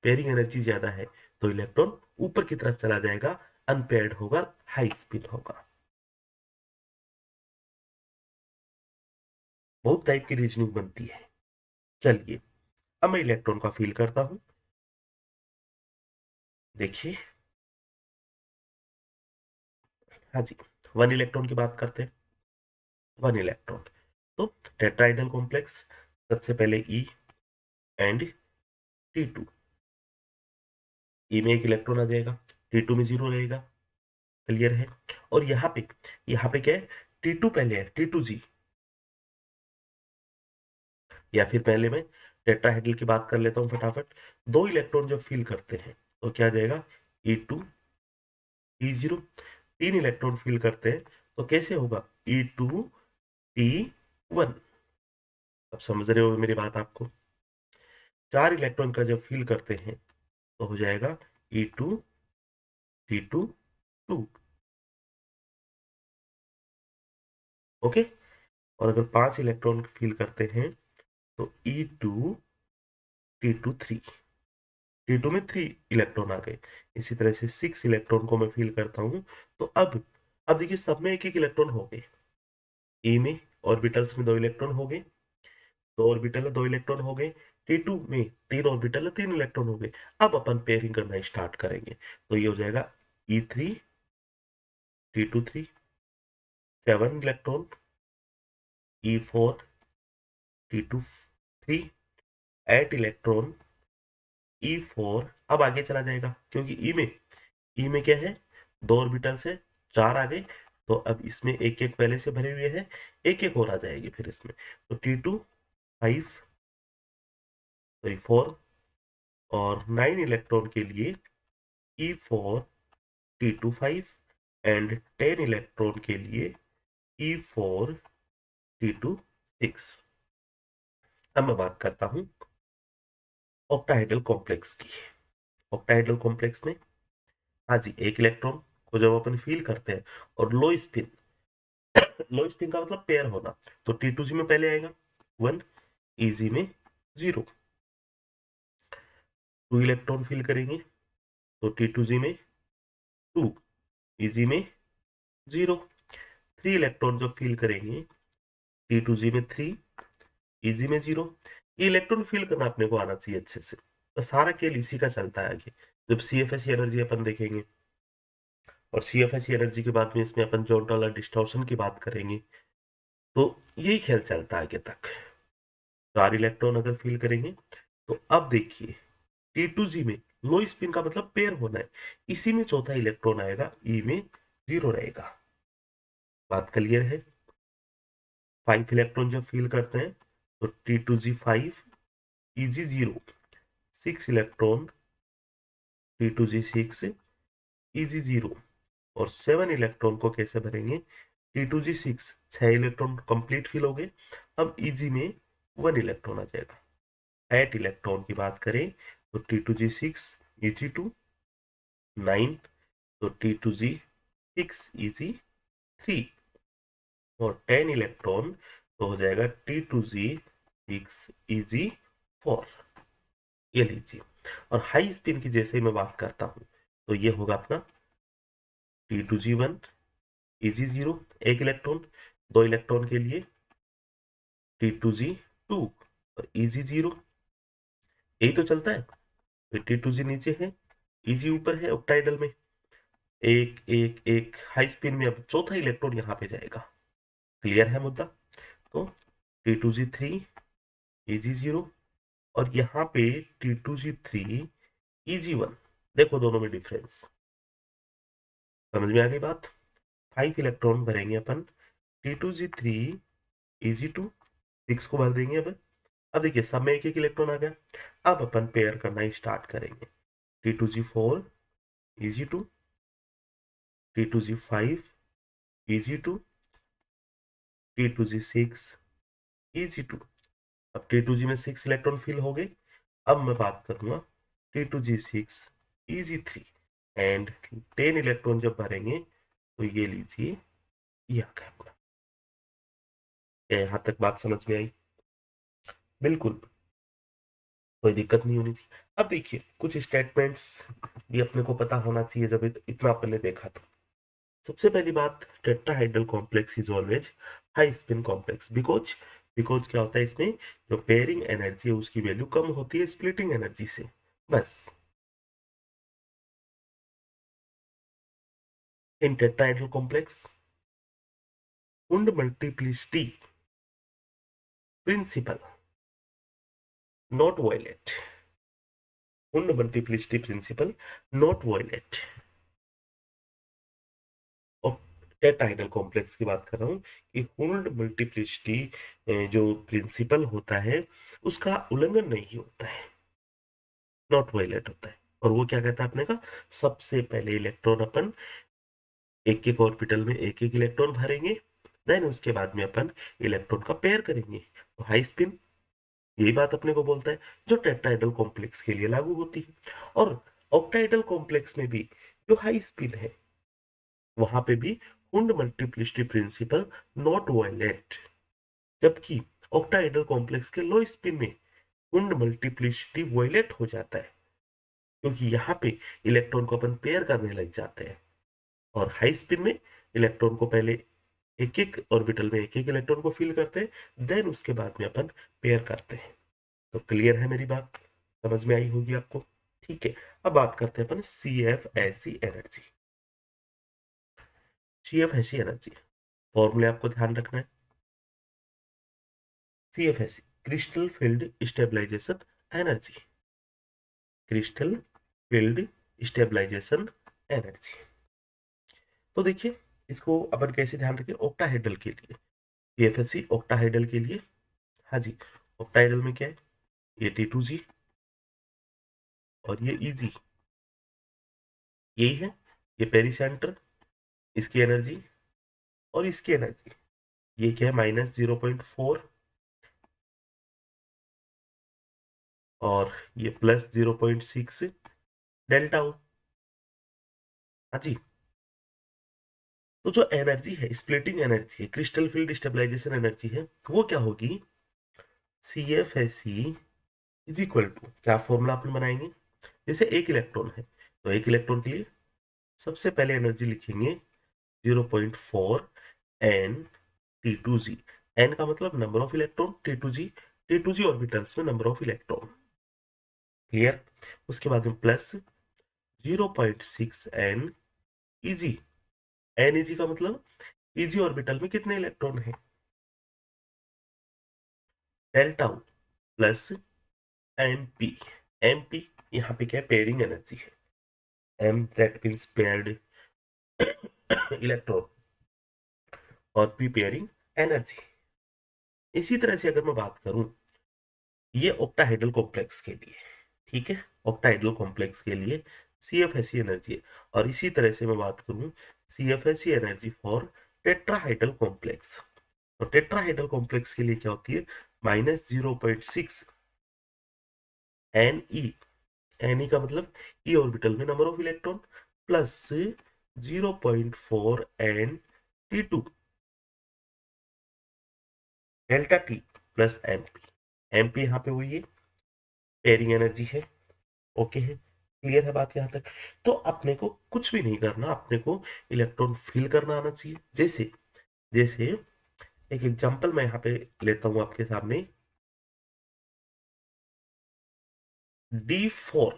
पेयरिंग एनर्जी ज्यादा है, तो इलेक्ट्रॉन ऊपर की तरफ चला जाएगा, अनपेयर्ड होगा, हाई स्पिन होगा। बहुत टाइप की रीजनिंग बनती है। चलिए अब मैं इलेक्ट्रॉन का फील करता हूं, देखिए, हाँ जी, वन इलेक्ट्रॉन की बात करते हैं, वन इलेक्ट्रॉन, तो टेट्राइडल कॉम्प्लेक्स, सबसे पहले ई एंड T2, ई में एक इलेक्ट्रॉन आ जाएगा, T2 में जीरो रहेगा, क्लियर है। और यहाँ पे क्या है, T2 पहले है, T2G, या फिर पहले मैं टेट्राहेड्रल की बात कर लेता हूँ फटाफट। दो इलेक्ट्रॉन जब फील करते हैं तो क्या आ जाएगा, E2 E0, तीन इलेक्ट्रॉन फील करते हैं तो कैसे होगा, E2T1, अब समझ रहे हो मेरी बात आपको। चार इलेक्ट्रॉन का जब फील करते हैं तो हो जाएगा E2T2 2, ओके। और अगर 5 इलेक्ट्रॉन फील करते हैं तो E2 T2 3, T2 में 3 इलेक्ट्रॉन आ गए। इसी तरह से 6 इलेक्ट्रॉन को मैं फील करता हूं, तो अब देखिए सब में एक एक इलेक्ट्रॉन हो गए। E में ऑर्बिटल्स में 2 इलेक्ट्रॉन हो गए, 2 ऑर्बिटल है 2 इलेक्ट्रॉन हो गए। T2 में 3 ऑर्बिटल है 3 इलेक्ट्रॉन हो गए। अब अपन पेयरिंग करना स्टार्ट करेंगे, तो ये हो जाएगा E3 T2 3, 7 electron, E4 T2 3, 8 electron, E4। अब आगे चला जाएगा क्योंकि ई में क्या है, 2 ऑर्बिटल्स है, 4 आ गए। तो अब इसमें एक एक पहले से भरे हुए हैं, एक एक और आ जाएगी फिर इसमें। तो T2 5 सॉरी 4, और 9 इलेक्ट्रॉन के लिए E4 T2 5, एंड 10 इलेक्ट्रॉन के लिए E4 T2 6। अब मैं बात करता हूं ऑक्टाहेड्रल कॉम्प्लेक्स की। ऑक्टाहेड्रल कॉम्प्लेक्स में हाँ जी, एक इलेक्ट्रॉन को जब अपन फील करते हैं और लो स्पिन का मतलब पेयर होना, तो T2G में पहले आएगा 1, EG में 0। 2 इलेक्ट्रॉन फील करेंगे तो T2G में 2, EG में 0। 3 इलेक्ट्रॉन जब फील करेंगे T2G में 3, EG में 0। ये इलेक्ट्रॉन फील करना अपने को आना चाहिए अच्छे से, तो सारा खेल इसी का चलता है आगे। जब CFS एनर्जी अपन देखेंगे, और CFS एनर्जी के बाद में इसमें अपन जॉन डॉलर डिस्टॉर्शन की बात करेंगे, तो यही खेल चलता है आगे तक। 4 इलेक्ट्रॉन अगर फील करेंगे, तो अब देखिए T2G में लो स्पिन का मतलब पेयर होना है, इसी में चौथा इलेक्ट्रॉन आएगा, E में 0 रहेगा। बात क्लियर है। 5 इलेक्ट्रॉन जब फील करते हैं तो T2G 5, EG 0। 6 electron T2G 6, EG 0। और 7 इलेक्ट्रॉन को कैसे भरेंगे, T2G 6, 6 इलेक्ट्रॉन कंप्लीट फिल हो गए। अब EG में 1 इलेक्ट्रॉन आ जाएगा। 8 इलेक्ट्रॉन की बात करें तो T2G 6, EG 2, 9, तो T2G 6, EG 3। और 10 इलेक्ट्रॉन तो हो जाएगा T2G 6, EG 4। ये लीजिए। और हाई स्पिन की जैसे मैं बात करता हूं, तो ये होगा अपना T2G 1, EG 0, 1 इलेक्ट्रॉन। 2 इलेक्ट्रॉन के लिए T2G 2 और EG 0। यही तो चलता है। फिर T2G नीचे है, EG ऊपर है ऑक्टाइडल में। एक एक एक हाई स्पिन में अब चौथा इलेक्ट्रॉन यहाँ पे जाएगा। क्लियर है मुद्दा। तो T2G 3, EG 0, और यहाँ पे T2G 3, EG 1। देखो दोनों में डिफरेंस, समझ में आ गई बात। 5 इलेक्ट्रॉन भरेंगे अपन T2G 3, EG 2, 6 को भर देंगे। अब देखिए सब में एक एक इलेक्ट्रॉन आ गया। अब अपन पेयर करना स्टार्ट करेंगे। T2G 4, EG 2, T2G 5, EG 2, T2G 6, EG 2। अब T2G में 6 इलेक्ट्रॉन फिल हो गए। अब मैं बात करूंगा T2G 6, EG 3, एंड 10 इलेक्ट्रॉन जब भरेंगे तो ये लीजिए, ये आ गया अपना। यहाँ तक बात समझ में आई? बिल्कुल कोई दिक्कत नहीं होनी चाहिए। अब देखिए कुछ स्टेटमेंट्स भी अपने को पता होना चाहिए जब इतना अपन ने देखा तो। सबसे पहली बात, tetrahedral complex is always high spin complex, because क्या होता है इसमें, जो पेयरिंग एनर्जी है उसकी वैल्यू कम होती है स्प्लिटिंग एनर्जी से, बस। In tetrahedral complex wound multiplicity principle not violate, wound multiplicity principle not violate. और टेट्राहाइड्रल कॉम्प्लेक्स की बात कर रहा हूँ कि वुंड मल्टीप्लिसिटी जो प्रिंसिपल होता है उसका उल्लंघन नहीं होता है, नॉट वायलेट होता है। और वो क्या कहता है अपने का, सबसे पहले इलेक्ट्रॉन अपन एक एक ऑर्बिटल में एक एक इलेक्ट्रॉन भरेंगे, देन उसके बाद में अपन इलेक्ट्रॉन का पेयर करेंगे, तो हाई स्पिन। यही बात अपने को बोलता है जो टेट्राहाइड्रल कॉम्प्लेक्स के लिए लागू होती है। और ऑक्टाहाइड्रल कॉम्प्लेक्स में भी जो हाई स्पिन है वहां पे भी Hund multiplicity principle not violate, जबकि ऑक्टाहेड्रल कॉम्प्लेक्स के लो स्पिन में वुंड मल्टीप्लिसिटी वायलेट हो जाता है, क्योंकि यहाँ पे इलेक्ट्रॉन को अपन पेयर करने लग जाते हैं। और हाई स्पिन में इलेक्ट्रॉन को पहले एक एक ऑर्बिटल में एक एक इलेक्ट्रॉन को फिल करते हैं, देन उसके बाद में अपन पेयर करते हैं। तो क्लियर है मेरी बात, समझ में आई होगी आपको। ठीक है, अब बात करते हैं अपन C F S E energy. C F S E energy फॉर्मूले आपको ध्यान रखना है। C F S E crystal field stabilisation energy, crystal field stabilisation energy. तो देखिए इसको अपन कैसे ध्यान रखें ऑक्टाहेड्रल के लिए, सीएफएससी ऑक्टाहेड्रल के लिए। हाँ जी, ऑक्टाहेड्रल में क्या है, ये T2G और ये EG, यही है। ये पेरीसेंटर, इसकी एनर्जी और इसकी एनर्जी, ये क्या है -0.4 और ये +0.6 डेल्टा ओ। हाँ जी, तो जो एनर्जी है, स्प्लिटिंग एनर्जी है, क्रिस्टल फील्ड स्टेबलाइजेशन एनर्जी है, वो क्या होगी, CFSE इज इक्वल टू, क्या फॉर्मूला अपन बनाएंगे, जैसे एक इलेक्ट्रॉन है तो एक इलेक्ट्रॉन के लिए सबसे पहले एनर्जी लिखेंगे 0.4 n T2G। n का मतलब number of electron, T2G orbitals में नंबर ऑफ इलेक्ट्रॉन, क्लियर। उसके बाद में plus 0.6 n EG, n EG का मतलब EG ऑर्बिटल में कितने इलेक्ट्रॉन है, डेल्टा प्लस MP। MP यहाँ पे क्या है, पेयरिंग एनर्जी है, M that means paired electron और P पेयरिंग एनर्जी। इसी तरह से अगर मैं बात करूं ये ऑक्टाहेड्रल कॉम्प्लेक्स के लिए, ठीक है, ऑक्टाहेड्रल कॉम्प्लेक्स के लिए CFSE एनर्जी है। और इसी तरह से मैं बात करूं CFSE energy for tetrahedral complex, तो टेट्राहाइड्रल कॉम्प्लेक्स के लिए क्या होती है, -0.6 Ne। Ne का मतलब ई ऑर्बिटल में number of electron plus 0.4 n T2 delta T plus MP। MP यहाँ पे हुई है पेयरिंग एनर्जी है, ओके है, क्लियर है बात यहाँ तक। तो अपने को कुछ भी नहीं करना, अपने को इलेक्ट्रॉन फिल करना आना चाहिए। जैसे जैसे एक एग्जांपल मैं यहाँ पे लेता हूं आपके सामने, D4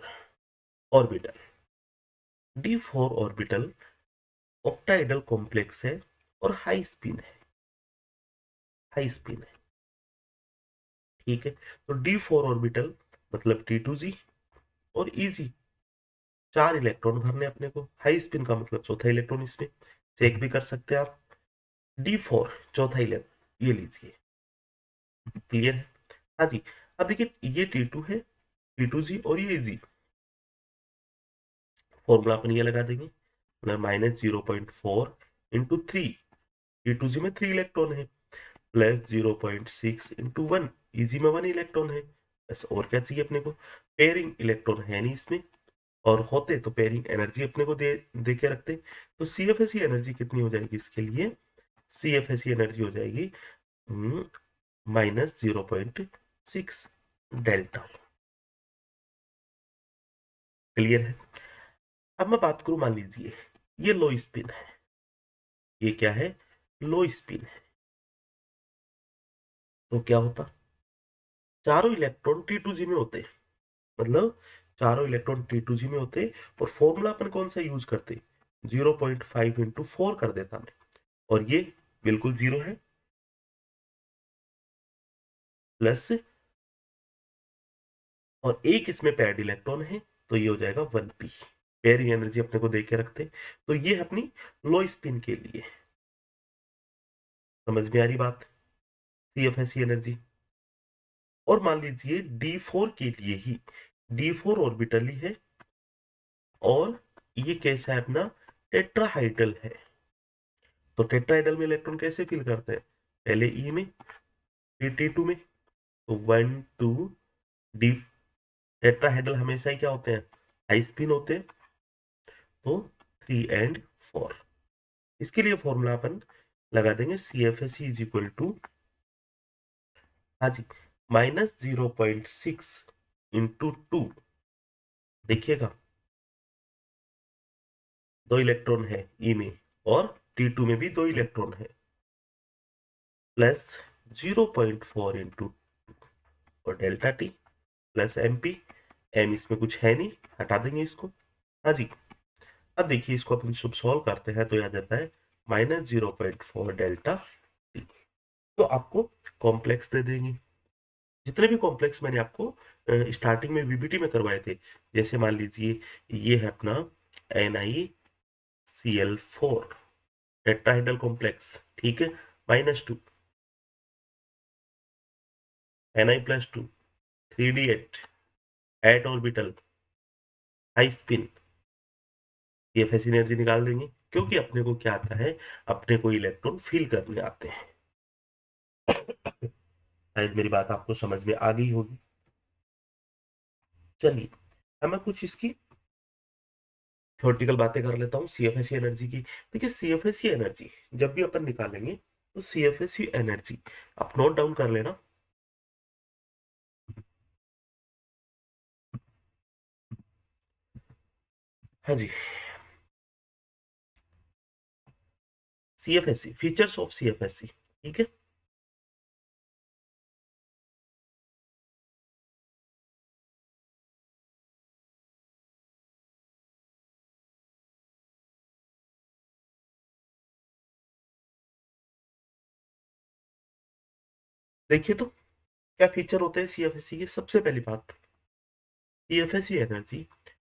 orbital, D4 orbital octahedral complex है और हाई स्पिन है, हाई स्पिन है, ठीक है। तो D4 ऑर्बिटल मतलब T2G और EG, 4 इलेक्ट्रॉन भरने अपने को, हाई स्पिन का मतलब चौथा इलेक्ट्रॉन इसमें, चेक भी कर सकते हैं आप। D4 चौथा इलेक्ट्रॉन, ये लीजिए, क्लियर है। हाँ जी, अब देखिए ये T2 है, T2G और ये जी, फॉर्मूला अपन ये लगा देंगे, मतलब -0.4 इंटू 3, T2G में 3 इलेक्ट्रॉन है, प्लस 0.6 इंटू 1, EG में 1 इलेक्ट्रॉन है, बस और क्या चाहिए अपने को, पेयरिंग इलेक्ट्रॉन है नहीं इसमें, और होते तो पेयरिंग एनर्जी अपने को दे के रखते। तो CFSE एनर्जी कितनी हो जाएगी इसके लिए, CFSE एनर्जी हो जाएगी -0.6 डेल्टा, क्लियर है। अब मैं बात करूं, मान लीजिए ये लो स्पिन है, ये क्या है, लो स्पिन है, तो क्या होता, चारों इलेक्ट्रॉन T2G में होते, मतलब चारों इलेक्ट्रॉन T2G में होते, और फॉर्मूला अपन कौन सा यूज करते, 0.5 इंटू 4 कर देता मैं, और ये बिल्कुल जीरो है, प्लस, और एक इसमें पैड इलेक्ट्रॉन है, तो ये हो जाएगा 1p, पेयरिंग एनर्जी अपने को दे के रखते। तो ये है अपनी लो स्पिन के लिए, समझ में आ रही बात, CFSE एनर्जी। और मान लीजिए D4 के लिए ही, D4 ऑर्बिटल ही है और ये कैसा है अपना, टेट्राहाइड्रल है। तो टेट्राहाइड्रल में इलेक्ट्रॉन कैसे फिल करते हैं, पहले ई में फिर T2 में, तो 1 2 डी, टेट्राहाइड्रल हमेशा ही क्या होते हैं, हाई स्पिन होते हैं, तो 3 एंड 4, इसके लिए फॉर्मूला अपन लगा देंगे CFSE इज इक्वल टू, हाँ जी, -0.6 इंटू 2। देखिएगा 2 इलेक्ट्रॉन है ई में और T2 में भी 2 इलेक्ट्रॉन है, प्लस 0.4 इंटू और delta T plus MP। M इसमें कुछ है नहीं, हटा देंगे इसको। हाँ जी, अब देखिए इसको अपन सब सॉल्व करते हैं तो आ जाता है -0.4 डेल्टा टी। तो आपको कॉम्प्लेक्स दे देंगे, जितने भी कॉम्प्लेक्स मैंने आपको स्टार्टिंग में VBT में करवाए थे। जैसे मान लीजिए ये है अपना NiCl4 टेट्राहेड्रल कॉम्प्लेक्स, ठीक है, -2 Ni+2 3D8 eight orbital high spin. CFS energy निकाल देंगे, क्योंकि अपने को क्या आता है, अपने को इलेक्ट्रॉन फिल करने आते हैं। शायद मेरी बात आपको समझ में आ गई होगी। चलिए अब मैं कुछ इसकी थ्योरेटिकल बातें कर लेता हूँ CFSE एनर्जी की। देखिए CFSE एनर्जी जब भी अपन निकालेंगे तो CFSE एनर्जी आप नोट डाउन कर लेना। हाँ जी, CFSE फीचर्स ऑफ CFSE, ठीक है। देखिए तो क्या फीचर होते हैं CFSE के। सबसे पहली बात, CFSE एनर्जी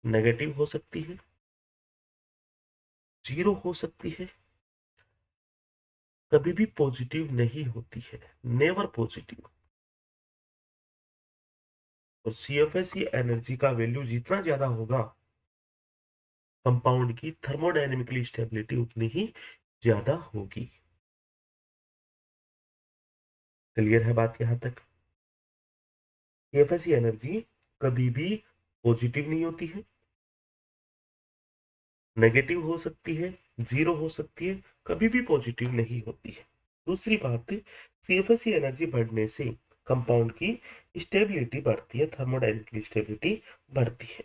नेगेटिव हो सकती है, जीरो हो सकती है, कभी भी पॉजिटिव नहीं होती है, नेवर पॉजिटिव। और CFSE एनर्जी का वैल्यू जितना ज्यादा होगा, कंपाउंड की थर्मोडायनेमिकली स्टेबिलिटी उतनी ही ज्यादा होगी। क्लियर है बात यहां तक। CFSE एनर्जी कभी भी पॉजिटिव नहीं होती है, नेगेटिव हो सकती है, जीरो हो सकती है, कभी भी पॉजिटिव नहीं होती है। दूसरी बात, CFSE एनर्जी बढ़ने से कंपाउंड की स्टेबिलिटी बढ़ती है, थर्मोडायनेमिकली स्टेबिलिटी बढ़ती है।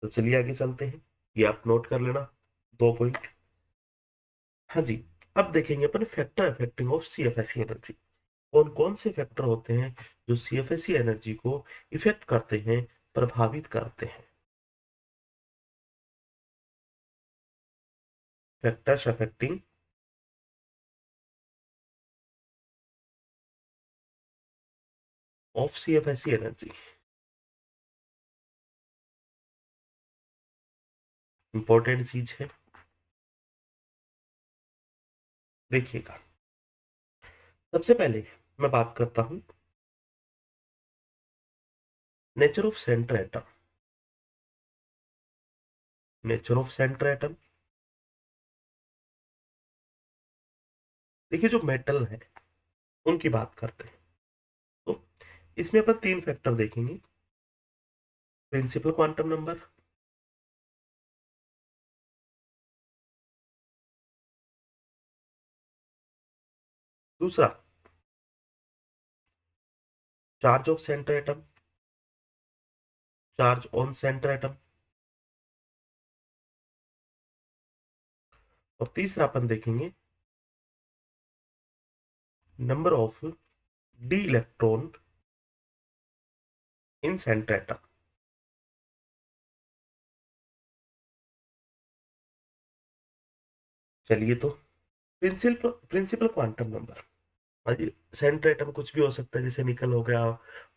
तो चलिए आगे चलते हैं, ये आप नोट कर लेना 2 पॉइंट। हाँ जी, अब देखेंगे अपन factor affecting of CFSE energy. कौन कौन से फैक्टर होते हैं जो CFSE एनर्जी को इफेक्ट करते हैं, प्रभावित करते हैं। Factors affecting of CFSE energy, important चीज है, देखिएगा। सबसे पहले मैं बात करता हूं nature of centre atom. Nature of centre atom, देखिए जो मेटल है उनकी बात करते हैं तो इसमें अपन 3 फैक्टर देखेंगे। प्रिंसिपल क्वांटम नंबर, दूसरा charge of centre atom, charge on centre atom, और तीसरा अपन देखेंगे number of D electron in centre atom. चलिए तो प्रिंसिपल प्रिंसिपल क्वांटम नंबर, हाँ जी, सेंटर एटम कुछ भी हो सकता है, जैसे निकल हो गया,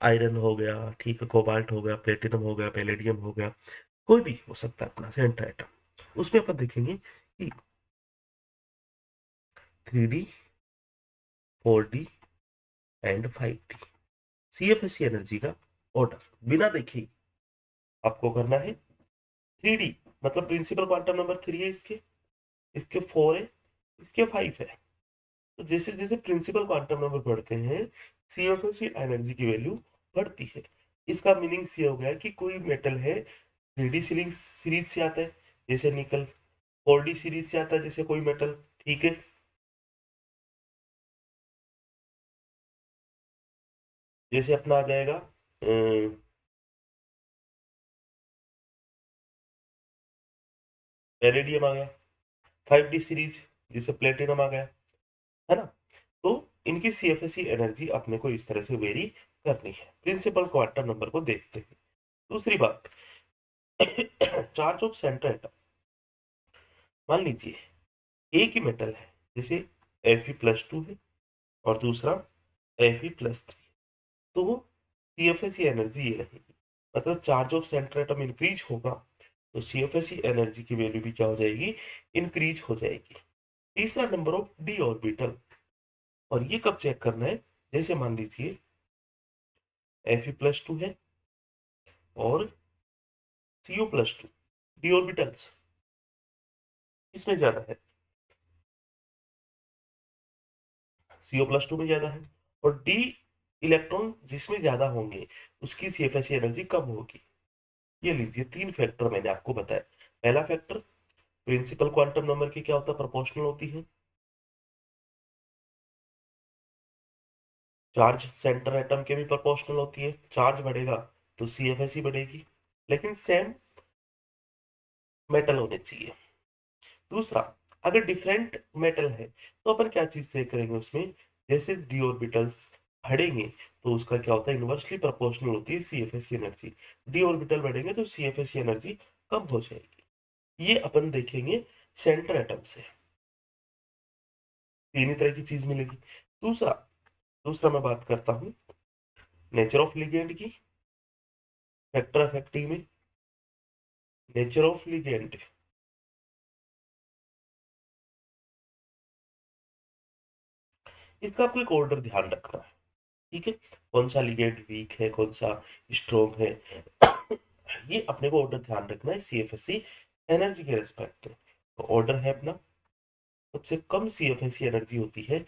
आयरन हो गया, ठीक है, कोबाल्ट हो गया, प्लेटिनम हो गया, पैलेडियम हो गया, कोई भी हो सकता है अपना सेंटर एटम। उसमें अपन देखेंगे कि 3D 4D and 5D CFSE energy का ऑर्डर बिना देखे ही आपको करना है। 3D मतलब प्रिंसिपल क्वांटम नंबर 3 है, इसके इसके 4 है, इसके 5 है। तो जैसे जैसे प्रिंसिपल क्वांटम नंबर बढ़ते हैं, CFSE एनर्जी की वैल्यू बढ़ती है। इसका मीनिंग ये हो गया कि कोई मेटल है 3D सीरीज से आता है, जैसे निकल, 4D सीरीज से आता है जैसे कोई मेटल, ठीक है। जैसे अपना आ जाएगा पेरिडियम आ गया। 5D सीरीज जिसे प्लेटिनम आ गया, है ना। तो इनकी सीएफएसई एनर्जी अपने को इस तरह से वेरी करनी है। प्रिंसिपल क्वांटम नंबर को देखते हैं। दूसरी बात, चार्ज ऑफ सेंटर एटम। मान लीजिए एक ही मेटल है, जैसे Fe+2 है और दूसरा Fe+3, तो सीएफएसई एनर्जी ये रहेगी। मतलब charge of centre atom increase होगा तो सीएफएसई एनर्जी की वैल्यू भी क्या हो जाएगी, इंक्रीज हो जाएगी। तीसरा, नंबर ऑफ डी ऑर्बिटल। और ये कब चेक करना है, जैसे मान लीजिए Fe+2 है और CO+2, डी ऑर्बिटल्स इसमें ज्यादा है, CO+2 में ज्यादा है। और डी इलेक्ट्रॉन जिसमें ज्यादा होंगे उसकी सीएफएसई एनर्जी कम होगी। ये लीजिए 3 फैक्टर मैंने आपको बताया। पहला फैक्टर, प्रिंसिपल क्वांटम नंबर की क्या होता है, प्रोपोर्शनल होती है। चार्ज सेंटर एटम के भी प्रोपोर्शनल होती है, चार्ज बढ़ेगा तो सीएफएसई बढ़ेगी, लेकिन सेम मेटल होने चाहिए। दूसरा, अगर डिफरेंट मेटल है तो अपन क्या चीज चेक करेंगे उसमें, जैसे डी ऑर्बिटल्स बढ़ेंगे तो उसका क्या होता है, इनवर्सली प्रोपोर्शनल होती है सीएफएसई एनर्जी। डी ऑर्बिटल बढ़ेंगे तो सीएफएसई एनर्जी कम हो जाएगी। ये अपन देखेंगे सेंटर एटम से, तीन ही तरह की चीज मिलेगी। दूसरा दूसरा मैं बात करता हूँ नेचर ऑफ लिगेंड की, फैक्टर इफेक्टिव में। नेचर ऑफ लिगेंड, इसका आपको एक ऑर्डर ध्यान रखना है, ठीक है। कौन सा लिगेंड वीक है, कौन सा स्ट्रॉन्ग है, ये अपने को ऑर्डर ध्यान रखना है सीएफएससी एनर्जी के रेस्पेक्ट में। तो ऑर्डर है अपना, सबसे कम सीएफएससी एनर्जी होती है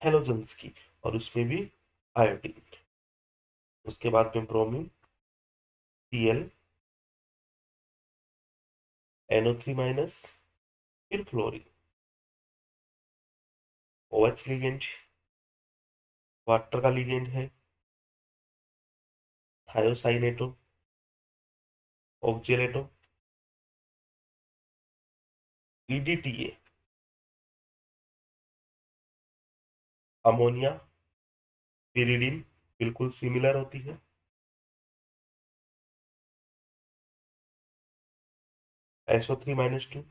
हेलोजन्स की, और उसमें भी आयोडीन। उसके बाद में ब्रोमीन, Cl, NO3-, फिर फ्लोरीन। OH लिगेंड, वाटर का लिगेंड है thiocyanato, oxalato, EDTA, ammonia, pyridine, बिल्कुल सिमिलर होती है। SO3-2,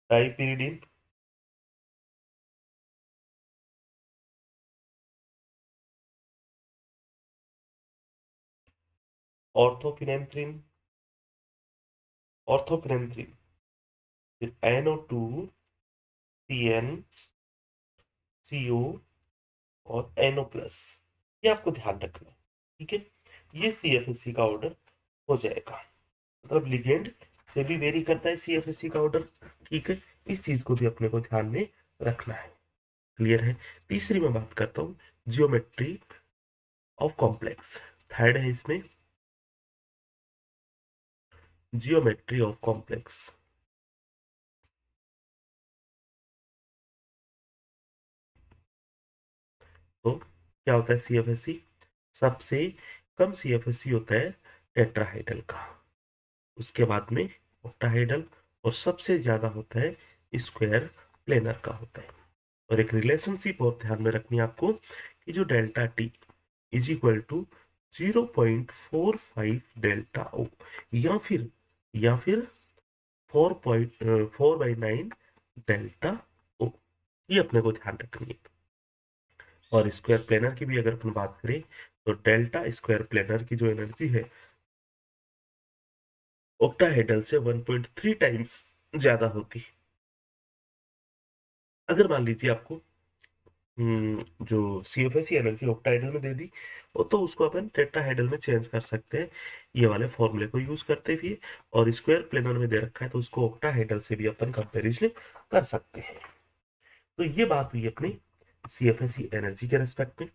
डाइपिरिडीन, ऑर्थोफिनेंथ्रीन, ऑर्थोफिनेंथ्रीन, फिर NO2, CN, CO और NO+। ये आपको ध्यान रखना है, ठीक है। ये सीएफएससी का ऑर्डर हो जाएगा। मतलब लिगेंड से भी वेरी करता है सीएफएससी का ऑर्डर, ठीक है। इस चीज को भी अपने को ध्यान में रखना है। क्लियर है। तीसरी मैं बात करता हूँ जियोमेट्री ऑफ कॉम्प्लेक्स। थर्ड है इसमें जियोमेट्री ऑफ कॉम्प्लेक्स। तो क्या होता है सीएफएससी, सबसे कम सीएफएससी होता है टेट्राहाइड्रल का, उसके बाद में ऑक्टाहाइड्रल, और सबसे ज्यादा होता है स्क्वायर प्लेनर का होता है। और एक रिलेशनशिप और ध्यान में रखनी है आपको कि जो delta T is equal to 0.45 delta O, या फिर 4.4/9 डेल्टा ओ, ये अपने को ध्यान रखनी है। और स्क्वायर प्लेनर की भी अगर अपन बात करें तो डेल्टा स्क्वायर प्लेनर की जो एनर्जी है ऑक्टाहेड्रल से 1.3 टाइम्स ज्यादा होती है। अगर मान लीजिए आपको जो सीएफएससी एनर्जी ऑक्टाहेड्रल में दे दी, वो तो उसको अपन टेट्राहेड्रल में चेंज कर सकते हैं ये वाले फॉर्मूले को यूज करते हुए। और स्क्वायर प्लेनर में दे रखा है तो उसको ऑक्टाहेड्रल से भी अपन कंपेरिजन कर सकते हैं। तो ये बात हुई अपनी सीएफएससी एनर्जी के रेस्पेक्ट में,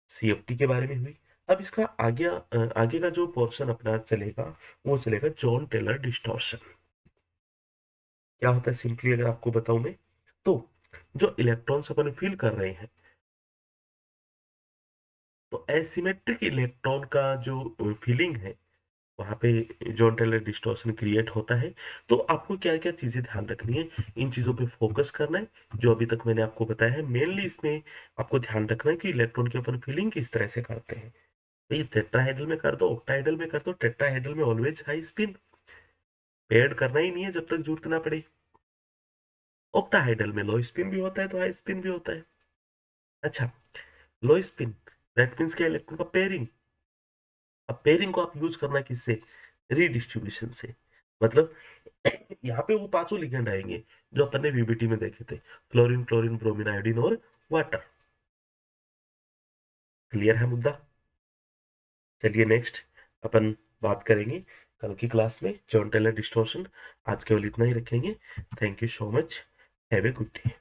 सीएफटी के बारे में हुई। अब इसका आगे का जो पोर्शन अपना चलेगा वो चलेगा जॉन टेलर डिस्टॉर्शन। क्या होता है सिंपली अगर आपको बताऊं मैं, तो जो इलेक्ट्रॉन्स अपन फील कर रहे हैं, तो एसिमेट्रिक इलेक्ट्रॉन का जो फीलिंग है वहां पे जॉन टेलर डिस्टॉर्शन क्रिएट होता है। तो आपको क्या क्या चीजें ध्यान रखनी है, इन चीजों पे फोकस करना है जो अभी तक मैंने आपको बताया है। मेनली इसमें आपको ध्यान रखना है कि इलेक्ट्रॉन की अपन फीलिंग किस तरह से करते हैं। भाई टेट्राहेड्रल में कर दो, ऑक्टाहेड्रल में कर दो, टेट्राहेड्रल में ऑलवेज हाई स्पिन, पेड करना ही नहीं है जब तक जरूरत ना पड़े। ऑक्टाहाइडल में लो स्पिन भी होता है तो हाई स्पिन भी होता है। अच्छा, लो स्पिन, दैट मीन्स के इलेक्ट्रॉन का पेयरिंग। अब पेयरिंग को आप यूज करना किससे, रीडिस्ट्रीब्यूशन से। मतलब यहाँ पे वो पांचों लिगेंड आएंगे जो अपन ने वीबीटी में देखे थे, फ्लोरीन, क्लोरीन, ब्रोमीन, आयोडीन और वाटर। क्लियर है मुद्दा? चलिए नेक्स्ट अपन बात करेंगे कल की क्लास में जॉन टेलर डिस्टॉर्शन। आज केवल इतना ही रखेंगे। Thank you so much, have a good day.